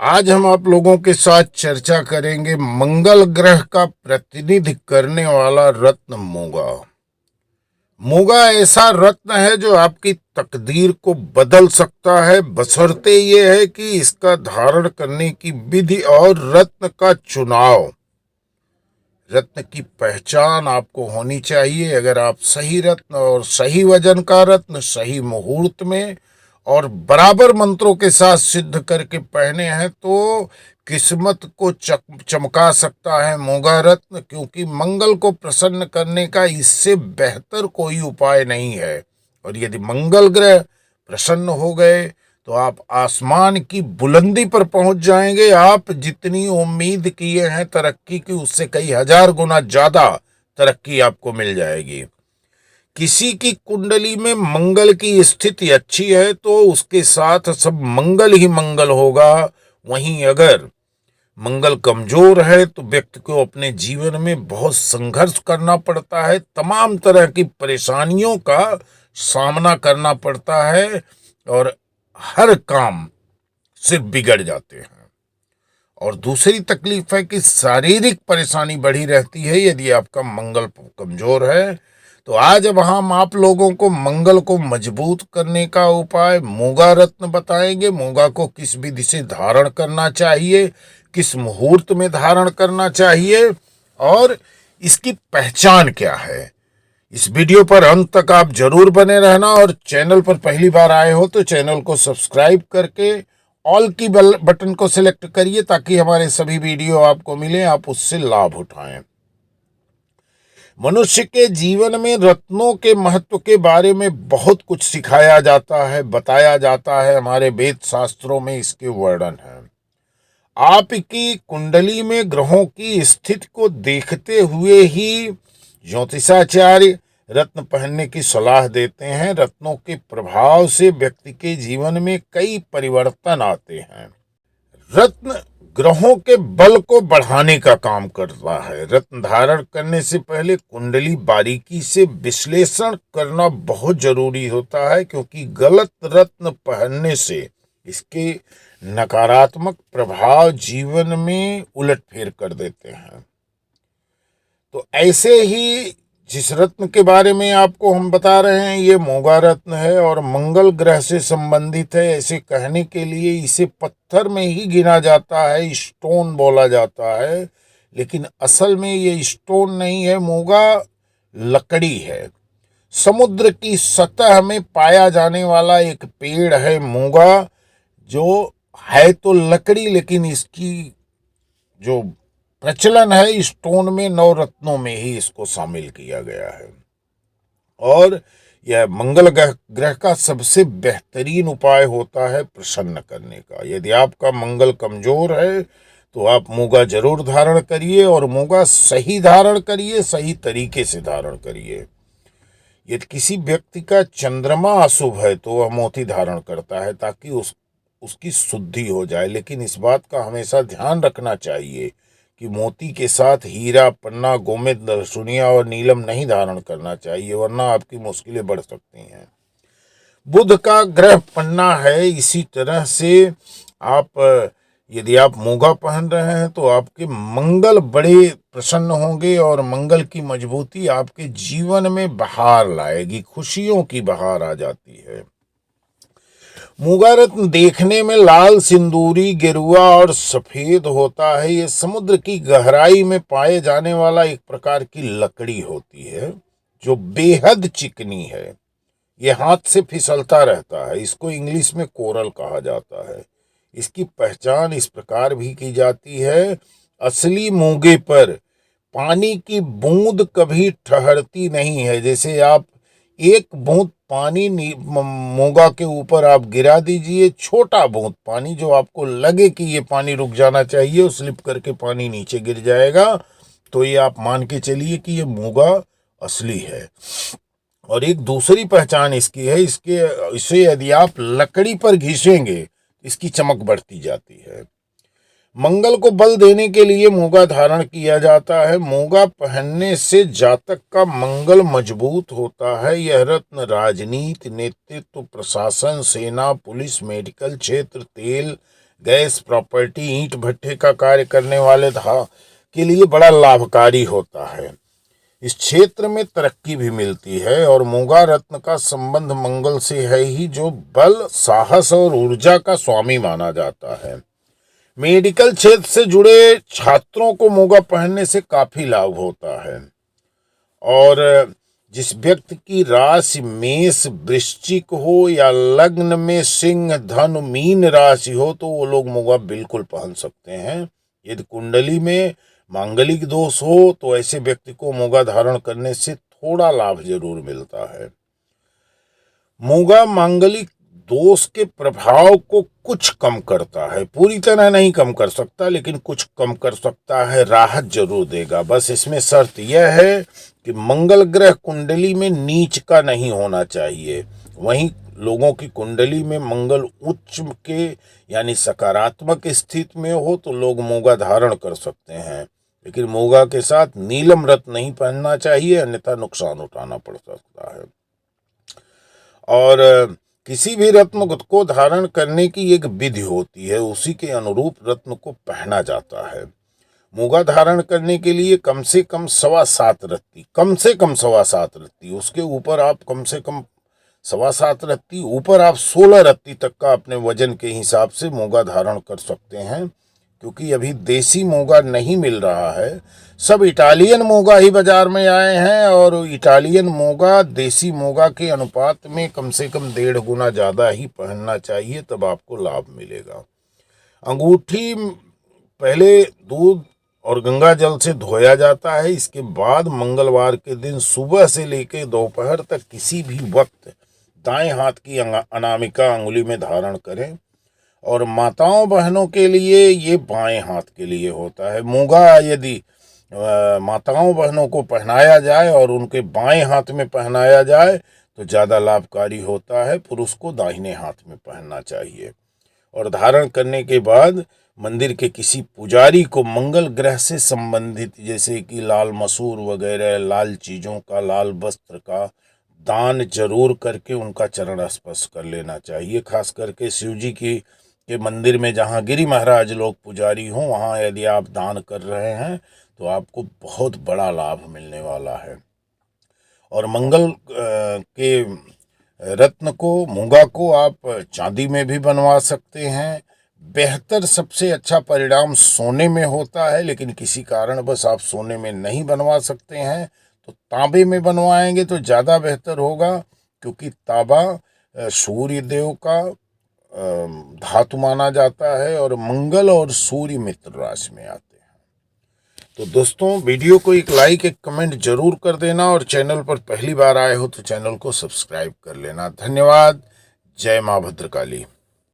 आज हम आप लोगों के साथ चर्चा करेंगे मंगल ग्रह का प्रतिनिधि करने वाला रत्न मूंगा। मूंगा ऐसा रत्न है जो आपकी तकदीर को बदल सकता है, बशर्ते ये है कि इसका धारण करने की विधि और रत्न का चुनाव, रत्न की पहचान आपको होनी चाहिए। अगर आप सही रत्न और सही वजन का रत्न सही मुहूर्त में और बराबर मंत्रों के साथ सिद्ध करके पहने हैं तो किस्मत को चमका सकता है मूंगा रत्न, क्योंकि मंगल को प्रसन्न करने का इससे बेहतर कोई उपाय नहीं है। और यदि मंगल ग्रह प्रसन्न हो गए तो आप आसमान की बुलंदी पर पहुंच जाएंगे। आप जितनी उम्मीद किए हैं तरक्की की, उससे कई हजार गुना ज्यादा तरक्की आपको मिल जाएगी। किसी की कुंडली में मंगल की स्थिति अच्छी है तो उसके साथ सब मंगल ही मंगल होगा। वहीं अगर मंगल कमजोर है तो व्यक्ति को अपने जीवन में बहुत संघर्ष करना पड़ता है, तमाम तरह की परेशानियों का सामना करना पड़ता है और हर काम सिर्फ बिगड़ जाते हैं। और दूसरी तकलीफ है कि शारीरिक परेशानी बढ़ी रहती है यदि आपका मंगल कमजोर है। तो आज अब हम आप लोगों को मंगल को मजबूत करने का उपाय मूंगा रत्न बताएंगे। मूंगा को किस विधि से धारण करना चाहिए, किस मुहूर्त में धारण करना चाहिए और इसकी पहचान क्या है। इस वीडियो पर अंत तक आप जरूर बने रहना और चैनल पर पहली बार आए हो तो चैनल को सब्सक्राइब करके ऑल की बटन को सिलेक्ट करिए ताकि हमारे सभी वीडियो आपको मिले, आप उससे लाभ उठाएं। मनुष्य के जीवन में रत्नों के महत्व के बारे में बहुत कुछ सिखाया जाता है, बताया जाता है। हमारे वेद शास्त्रों में इसके वर्णन है। आपकी कुंडली में ग्रहों की स्थिति को देखते हुए ही ज्योतिषाचार्य रत्न पहनने की सलाह देते हैं। रत्नों के प्रभाव से व्यक्ति के जीवन में कई परिवर्तन आते हैं। रत्न ग्रहों के बल को बढ़ाने का काम करता है। रत्न धारण करने से पहले कुंडली बारीकी से विश्लेषण करना बहुत जरूरी होता है, क्योंकि गलत रत्न पहनने से इसके नकारात्मक प्रभाव जीवन में उलटफेर कर देते हैं। तो ऐसे ही जिस रत्न के बारे में आपको हम बता रहे हैं ये मूंगा रत्न है और मंगल ग्रह से संबंधित है। ऐसे कहने के लिए इसे पत्थर में ही गिना जाता है, स्टोन बोला जाता है, लेकिन असल में ये स्टोन नहीं है, मूंगा लकड़ी है। समुद्र की सतह में पाया जाने वाला एक पेड़ है मूंगा, जो है तो लकड़ी लेकिन इसकी जो प्रचलन है स्टोन में, नवरत्नों में ही इसको शामिल किया गया है। और यह मंगल ग्रह का सबसे बेहतरीन उपाय होता है प्रसन्न करने का। यदि आपका मंगल कमजोर है तो आप मूंगा जरूर धारण करिए और मूंगा सही धारण करिए, सही तरीके से धारण करिए। यदि किसी व्यक्ति का चंद्रमा अशुभ है तो वह मोती धारण करता है ताकि उसकी शुद्धि हो जाए, लेकिन इस बात का हमेशा ध्यान रखना चाहिए कि मोती के साथ हीरा, पन्ना, गोमेद, लहसुनिया और नीलम नहीं धारण करना चाहिए, वरना आपकी मुश्किलें बढ़ सकती हैं। बुध का ग्रह पन्ना है, इसी तरह से आप यदि आप मूंगा पहन रहे हैं तो आपके मंगल बड़े प्रसन्न होंगे और मंगल की मजबूती आपके जीवन में बहार लाएगी, खुशियों की बहार आ जाती है। मूंगा रत्न देखने में लाल, सिंदूरी, गेरुआ और सफेद होता है। ये समुद्र की गहराई में पाए जाने वाला एक प्रकार की लकड़ी होती है जो बेहद चिकनी है। ये हाथ से फिसलता रहता है। इसको इंग्लिश में कोरल कहा जाता है। इसकी पहचान इस प्रकार भी की जाती है, असली मूंगे पर पानी की बूंद कभी ठहरती नहीं है। जैसे आप एक बूंद पानी मूंगा के ऊपर आप गिरा दीजिए, छोटा बूंद पानी जो आपको लगे कि ये पानी रुक जाना चाहिए, वो स्लिप करके पानी नीचे गिर जाएगा, तो ये आप मान के चलिए कि ये मूंगा असली है। और एक दूसरी पहचान इसकी है, इसे यदि आप लकड़ी पर घिसेंगे इसकी चमक बढ़ती जाती है। मंगल को बल देने के लिए मूंगा धारण किया जाता है। मूंगा पहनने से जातक का मंगल मजबूत होता है। यह रत्न राजनीति, नेतृत्व, प्रशासन, सेना, पुलिस, मेडिकल क्षेत्र, तेल, गैस, प्रॉपर्टी, ईंट भट्ठे का कार्य करने वाले के लिए बड़ा लाभकारी होता है। इस क्षेत्र में तरक्की भी मिलती है और मूंगा रत्न का संबंध मंगल से है ही, जो बल, साहस और ऊर्जा का स्वामी माना जाता है। मेडिकल क्षेत्र से जुड़े छात्रों को मूंगा पहनने से काफी लाभ होता है। और जिस व्यक्ति की राशि मेष, वृश्चिक हो या लग्न में सिंह, धनु, मीन राशि हो तो वो लोग मूंगा बिल्कुल पहन सकते हैं। यदि कुंडली में मांगलिक दोष हो तो ऐसे व्यक्ति को मूंगा धारण करने से थोड़ा लाभ जरूर मिलता है। मूंगा मांगलिक दोष के प्रभाव को कुछ कम करता है, पूरी तरह नहीं कम कर सकता लेकिन कुछ कम कर सकता है, राहत जरूर देगा। बस इसमें शर्त यह है कि मंगल ग्रह कुंडली में नीच का नहीं होना चाहिए। वहीं लोगों की कुंडली में मंगल उच्च के यानी सकारात्मक स्थिति में हो तो लोग मूंगा धारण कर सकते हैं, लेकिन मूंगा के साथ नीलम रत्न नहीं पहनना चाहिए, अन्यथा नुकसान उठाना पड़ सकता है। और किसी भी रत्न को धारण करने की एक विधि होती है, उसी के अनुरूप रत्न को पहना जाता है। मूंगा धारण करने के लिए कम से कम 7.25 रत्ती, कम से कम 7.25 रत्ती, उसके ऊपर आप कम से कम 7.25 रत्ती, ऊपर आप 16 रत्ती तक का अपने वजन के हिसाब से मूंगा धारण कर सकते हैं। क्योंकि अभी देसी मूंगा नहीं मिल रहा है, सब इटालियन मूंगा ही बाजार में आए हैं और इटालियन मूंगा देसी मूंगा के अनुपात में कम से कम 1.5 गुना ज़्यादा ही पहनना चाहिए, तब आपको लाभ मिलेगा। अंगूठी पहले दूध और गंगा जल से धोया जाता है, इसके बाद मंगलवार के दिन सुबह से लेकर दोपहर तक किसी भी वक्त दाएं हाथ की अनामिका अंगुली में धारण करें। और माताओं बहनों के लिए ये बाएं हाथ के लिए होता है। मूंगा यदि माताओं बहनों को पहनाया जाए और उनके बाएं हाथ में पहनाया जाए तो ज़्यादा लाभकारी होता है। पुरुष को दाहिने हाथ में पहनना चाहिए। और धारण करने के बाद मंदिर के किसी पुजारी को मंगल ग्रह से संबंधित जैसे कि लाल मसूर वगैरह, लाल चीज़ों का, लाल वस्त्र का दान जरूर करके उनका चरण स्पर्श कर लेना चाहिए। खास करके शिव जी के मंदिर में जहाँ गिरी महाराज लोग पुजारी हों, वहाँ यदि आप दान कर रहे हैं तो आपको बहुत बड़ा लाभ मिलने वाला है। और मंगल के रत्न को, मूंगा को आप चांदी में भी बनवा सकते हैं। बेहतर सबसे अच्छा परिणाम सोने में होता है, लेकिन किसी कारण बस आप सोने में नहीं बनवा सकते हैं तो तांबे में बनवाएंगे तो ज़्यादा बेहतर होगा, क्योंकि तांबा सूर्य देव का धातु माना जाता है और मंगल और सूर्य मित्र राशि में आते हैं। तो दोस्तों, वीडियो को एक लाइक, एक कमेंट जरूर कर देना और चैनल पर पहली बार आए हो तो चैनल को सब्सक्राइब कर लेना। धन्यवाद। जय मां भद्रकाली।